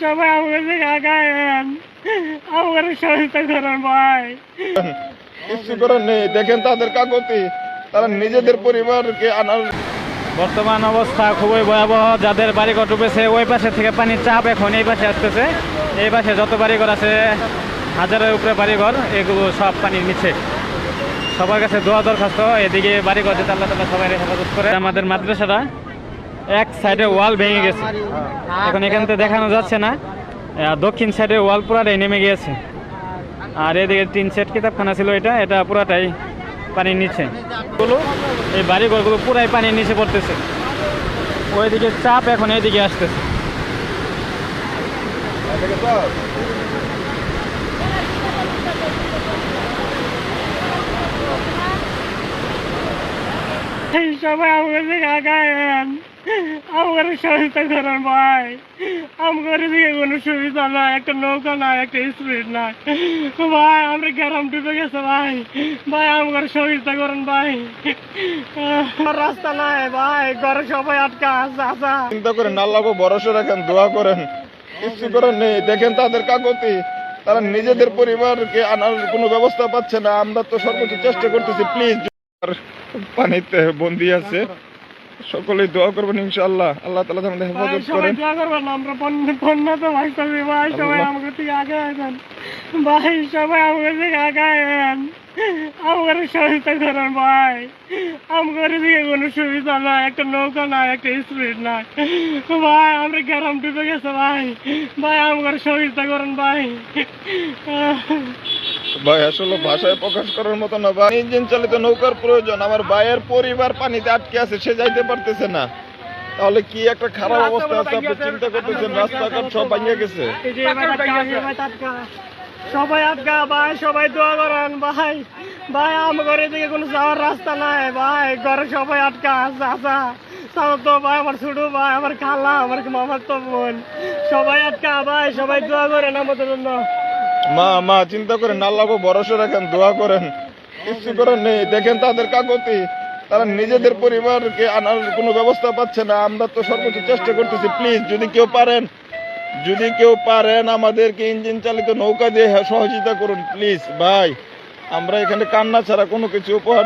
সবাই আমাকে গায়েন আমার সহায়তা করেন ভাই। কিছু করার নেই, দেখেন তাদের কাগতি, তারা নিজেদের পরিবারকে আনার। বর্তমান অবস্থা খুবই ভয়াবহ। যাদের বাড়িঘর ডুবেছে ওই পাশে থেকে পানির চাপ এখন এই পাশে আসতেছে। এই পাশে যত বাড়িঘর আছে, হাজারের উপরে বাড়িঘর, এগুলো সব পানির নিচে। সবার কাছে দোয়া দরখাস্ত, এদিকে বাড়িঘর যাতে আল্লাহ তাআলা সবাই হেফাজত করে। আমাদের মাদ্রাসাটা এক সাইডে ওয়াল ভেঙে গেছে, এখন এখান থেকে দেখানো যাচ্ছে না। দক্ষিণ সাইডে ওয়াল পুরাটাই নেমে গিয়েছে। আর এদিকে 3 সেট কিতাবখানা ছিল, এটা পুরাটাই পানির নিচে। এই বাড়িঘরগুলো পুরাই পানির নিচে পড়তেছে। ওইদিকে চাপ এখন এইদিকে আসতেছে। সবাই আমাকে গায়েন আমার সহায়তা করেন ভাই। আমার দিকে কোনো সুবিধা নাই, একটা নৌকা নাই, একটা স্পিড নাই ভাই। আমরা গ্রাম ডুবে গেছে ভাই। ভাই আমার সহায়তা করেন ভাই। রাস্তা নাই ভাই, ঘরে সবাই আটকা আছে। চিন্তা করেন, আল্লাহকে ভরসা রাখেন, দোয়া করেন। কিছু করার নেই, দেখেন তাদের কাগতি, তারা নিজেদের পরিবারকে আনার কোনো ব্যবস্থা পাচ্ছে না। আমরা তো সর্বোচ্চ চেষ্টা করতেছি। প্লিজ, পানিতে বন্দি আছে, সকলেই দোয়া করবেন ইনশাআল্লাহ। আল্লাহ তাআলা আমাদের হেফাজত সবাই করেন। দোয়া করবেন। আমরা বন্যা তো ভাই করবি ভাই। সবাই আমাকে থেকে আগে আসেন ভাই। সবাই আমাকে থেকে আগে আসেন, আমার সহায়তা করেন ভাই। আমার দিকে কোনো সুবিধা নাই, একটা নৌকা নাই, একটা স্পিড নাই ভাই। আমরা গ্রাম ডুবে গেছে ভাই। ভাই আমার সহায়তা করেন ভাই। ভাই আসলে ভাষায় প্রকাশ করার মতো না ভাই। ইঞ্জিন চালিত নৌকার প্রয়োজন। আমার ভাইয়ের পরিবার পানিতে আটকে আছে, সে যাইতে পারতেছে না। তাহলে কি একটা খারাপ অবস্থা আছে, আপনি চিন্তা করতেছেন। রাস্তাঘাট সব ভাঙিয়ে গেছে। সবাই আটকা ভাই, সবাই দোয়া করেন ভাই। ভাই আমার দিকে কোনো যাওয়ার রাস্তা নাই ভাই। ঘরে সবাই আটকা আছে। তো ভাই, আমার ছোট ভাই, আমার খালা, আমার মামার তো বোন, সবাই আটকা ভাই। সবাই দোয়া করেন আমাদের জন্য। মা চিন্তা করেন, আল্লাহকে ভরসা রাখেন, দোয়া করেন। কিছু করার নেই, দেখেন তাদের কাগতি, তারা নিজেদের পরিবারকে আনার কোনো ব্যবস্থা পাচ্ছে না। আমরা তো সর্বোচ্চ চেষ্টা করতেছি। প্লিজ, যদি কেউ পারেন আমাদেরকে ইঞ্জিন চালিত নৌকা দিয়ে সহযোগিতা করুন প্লিজ ভাই। আমরা এখানে কান্না ছাড়া কোনো কিছু উপহার